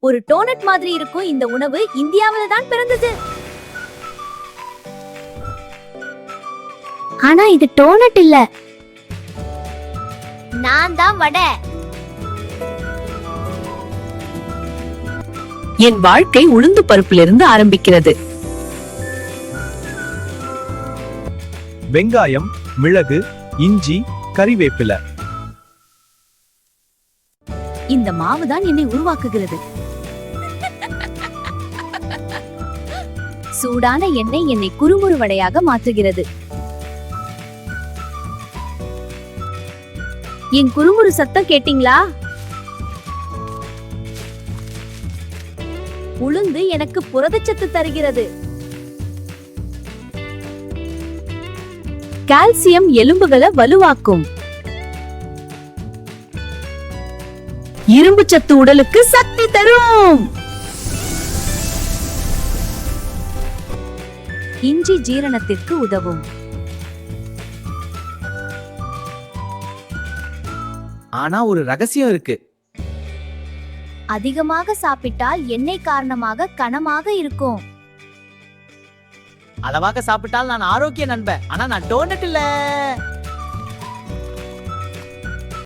ஒரு டோனட் மாதிரி இருக்கும் இந்த உணவு இந்தியாவில தான் பிறந்தது. ஆனா இது டோனட் இல்ல. நான் தான் வடை. என் வாழ்க்கை உளுந்து பருப்பிலிருந்து ஆரம்பிக்கிறது. வெங்காயம், மிளகு, இஞ்சி, கறிவேப்பிலை. இந்த மாவு தான் என்னை உருவாக்குகிறது. சூடான எண்ணெய் என்னை குறுமுறு வடையாக மாற்றுகிறது. என் குறுமுறு சத்தம் கேட்டீங்களா? உளுந்து எனக்கு புரதச்சத்து தருகிறது. கால்சியம் எலும்புகளை வலுவாக்கும். இரும்பு சத்து உடலுக்கு சக்தி தரும். இஞ்சி ஜீரணத்திற்கு உதவும். ஆனா ஒரு ரகசியம் இருக்கு. அதிகமாக சாப்பிட்டால் எண்ணெய் காரணமாக கனமாக இருக்கும். அளவாக சாப்பிட்டால் நான் ஆரோக்கிய நண்பன். ஆனா நான் டோனட் இல்ல.